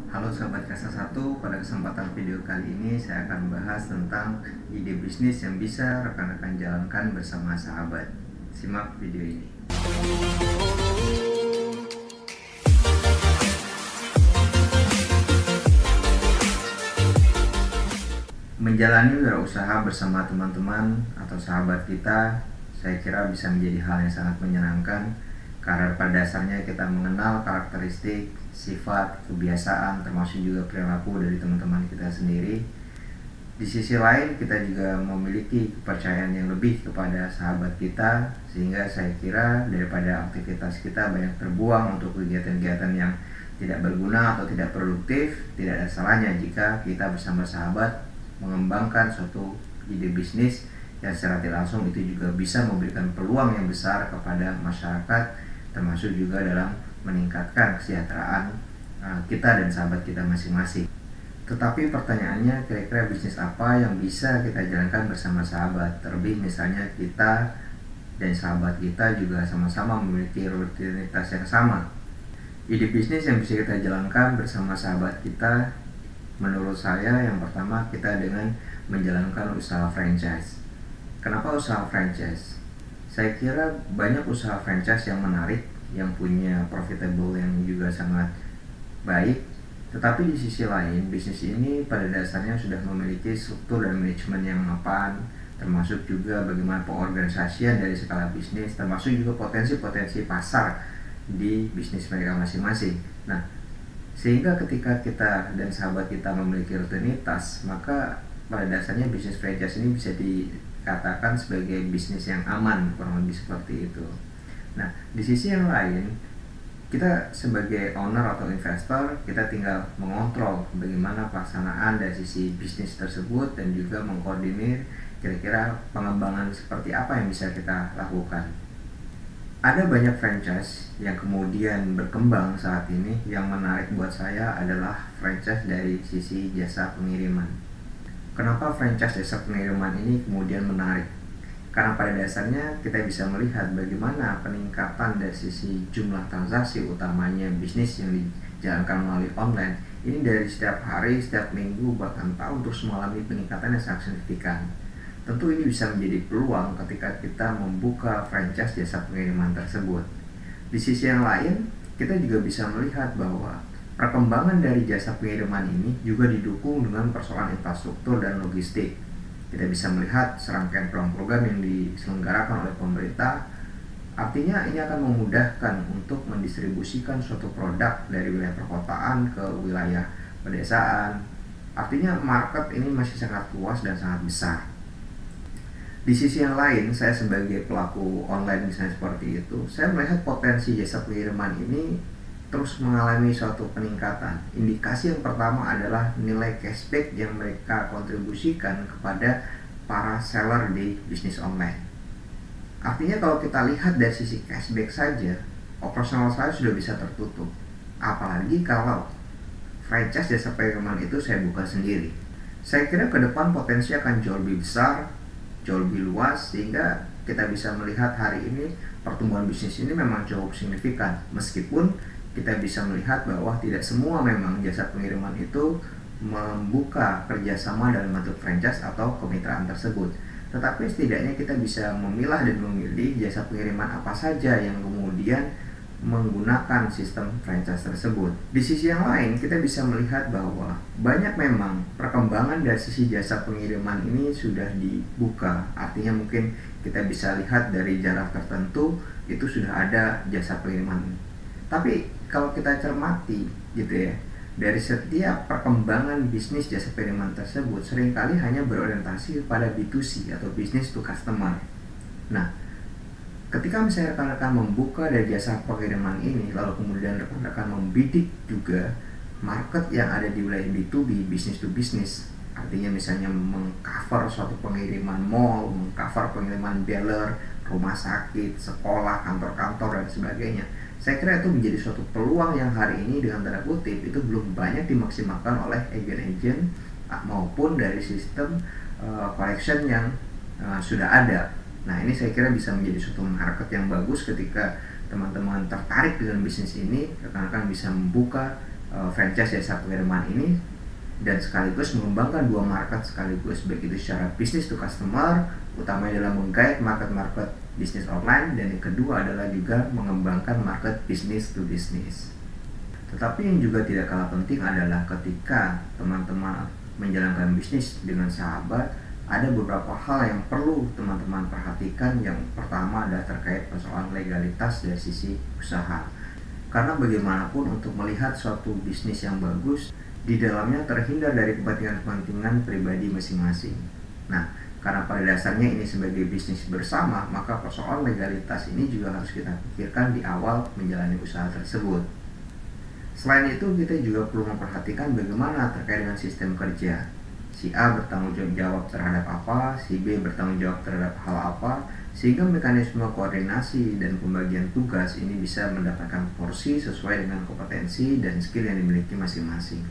Halo Sobat Kasa 1, pada kesempatan video kali ini saya akan membahas tentang ide bisnis yang bisa rekan-rekan jalankan bersama sahabat. Simak video ini. Menjalani wirausaha bersama teman-teman atau sahabat kita, saya kira bisa menjadi hal yang sangat menyenangkan karena pada dasarnya kita mengenal karakteristik, sifat, kebiasaan, termasuk juga perilaku dari teman-teman kita sendiri. Di sisi lain kita juga memiliki kepercayaan yang lebih kepada sahabat kita, sehingga saya kira daripada aktivitas kita banyak terbuang untuk kegiatan-kegiatan yang tidak berguna atau tidak produktif, tidak ada salahnya jika kita bersama sahabat mengembangkan suatu ide bisnis yang secara tidak langsung itu juga bisa memberikan peluang yang besar kepada masyarakat, termasuk juga dalam meningkatkan kesejahteraan kita dan sahabat kita masing-masing. Tetapi pertanyaannya, kira-kira bisnis apa yang bisa kita jalankan bersama sahabat? Terlebih misalnya kita dan sahabat kita juga sama-sama memiliki rutinitas yang sama. Ide bisnis yang bisa kita jalankan bersama sahabat kita, menurut saya yang pertama kita dengan menjalankan usaha franchise. Kenapa usaha franchise? Saya kira banyak usaha franchise yang menarik, yang punya profitable yang juga sangat baik. Tetapi di sisi lain, bisnis ini pada dasarnya sudah memiliki struktur dan manajemen yang mapan, termasuk juga bagaimana pengorganisasian dari skala bisnis, termasuk juga potensi-potensi pasar di bisnis mereka masing-masing. Nah, sehingga ketika kita dan sahabat kita memiliki rutinitas, maka pada dasarnya bisnis franchise ini bisa dikatakan sebagai bisnis yang aman, kurang lebih seperti itu. Nah, di sisi yang lain, kita sebagai owner atau investor, kita tinggal mengontrol bagaimana pelaksanaan dari sisi bisnis tersebut dan juga mengkoordinir kira-kira pengembangan seperti apa yang bisa kita lakukan. Ada banyak franchise yang kemudian berkembang saat ini. Yang menarik buat saya adalah franchise dari sisi jasa pengiriman. Kenapa franchise jasa pengiriman ini kemudian menarik? Karena pada dasarnya kita bisa melihat bagaimana peningkatan dari sisi jumlah transaksi, utamanya bisnis yang dijalankan melalui online. Ini dari setiap hari, setiap minggu, bahkan tahun terus mengalami peningkatan yang sangat signifikan. Tentu ini bisa menjadi peluang ketika kita membuka franchise jasa pengiriman tersebut. Di sisi yang lain, kita juga bisa melihat bahwa perkembangan dari jasa pengiriman ini juga didukung dengan persoalan infrastruktur dan logistik. Kita bisa melihat serangkaian program yang diselenggarakan oleh pemerintah. Artinya ini akan memudahkan untuk mendistribusikan suatu produk dari wilayah perkotaan ke wilayah pedesaan. Artinya market ini masih sangat luas dan sangat besar. Di sisi yang lain, saya sebagai pelaku online misalnya seperti itu, saya melihat potensi jasa pengiriman ini terus mengalami suatu peningkatan. Indikasi yang pertama adalah nilai cashback yang mereka kontribusikan kepada para seller di bisnis online. Artinya kalau kita lihat dari sisi cashback saja, operasional saya sudah bisa tertutup. Apalagi kalau franchise jasa pengiriman itu saya buka sendiri. Saya kira ke depan potensi akan jauh lebih besar, jauh lebih luas, sehingga kita bisa melihat hari ini pertumbuhan bisnis ini memang cukup signifikan. Meskipun kita bisa melihat bahwa tidak semua memang jasa pengiriman itu membuka kerjasama dalam bentuk franchise atau kemitraan tersebut. Tetapi setidaknya kita bisa memilah dan memilih jasa pengiriman apa saja yang kemudian menggunakan sistem franchise tersebut. Di sisi yang lain, kita bisa melihat bahwa banyak memang perkembangan dari sisi jasa pengiriman ini sudah dibuka. Artinya mungkin kita bisa lihat dari jarak tertentu itu sudah ada jasa pengiriman. Tapi kalau kita cermati gitu ya, dari setiap perkembangan bisnis jasa pengiriman tersebut seringkali hanya berorientasi pada B2C atau business to customer. Nah, ketika misalnya rekan-rekan membuka dari jasa pengiriman ini, lalu kemudian rekan-rekan membidik juga market yang ada di wilayah B2B, business to business, artinya misalnya mengcover suatu pengiriman mall, mengcover pengiriman dealer, rumah sakit, sekolah, kantor-kantor, dan sebagainya. Saya kira itu menjadi suatu peluang yang hari ini dengan tanda kutip itu belum banyak dimaksimalkan oleh agen-agen maupun dari sistem collection yang sudah ada. Nah, ini saya kira bisa menjadi suatu market yang bagus ketika teman-teman tertarik dengan bisnis ini, rekan-rekan bisa membuka franchise jasa pengiriman ini, dan sekaligus mengembangkan dua market sekaligus, baik itu secara bisnis to customer, utamanya adalah menggait market bisnis online, dan yang kedua adalah juga mengembangkan market bisnis to bisnis. Tetapi yang juga tidak kalah penting adalah ketika teman-teman menjalankan bisnis dengan sahabat, ada beberapa hal yang perlu teman-teman perhatikan. Yang pertama adalah terkait persoalan legalitas dari sisi usaha. Karena bagaimanapun untuk melihat suatu bisnis yang bagus, di dalamnya terhindar dari kepentingan-kepentingan pribadi masing-masing. Nah, karena pada dasarnya ini sebagai bisnis bersama, maka persoalan legalitas ini juga harus kita pikirkan di awal menjalani usaha tersebut. Selain itu, kita juga perlu memperhatikan bagaimana terkait dengan sistem kerja. Si A bertanggung jawab terhadap apa, si B bertanggung jawab terhadap hal apa, sehingga mekanisme koordinasi dan pembagian tugas ini bisa mendapatkan porsi sesuai dengan kompetensi dan skill yang dimiliki masing-masing.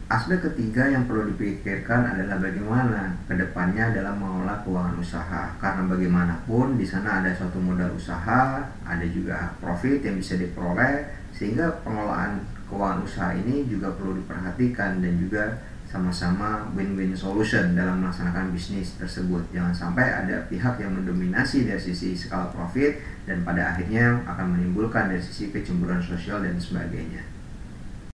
Aspek ketiga yang perlu dipikirkan adalah bagaimana kedepannya dalam mengelola keuangan usaha. Karena bagaimanapun di sana ada suatu modal usaha, ada juga profit yang bisa diperoleh, sehingga pengelolaan keuangan usaha ini juga perlu diperhatikan dan juga sama-sama win-win solution dalam melaksanakan bisnis tersebut. Jangan sampai ada pihak yang mendominasi dari sisi skala profit dan pada akhirnya akan menimbulkan dari sisi kecemburuan sosial dan sebagainya.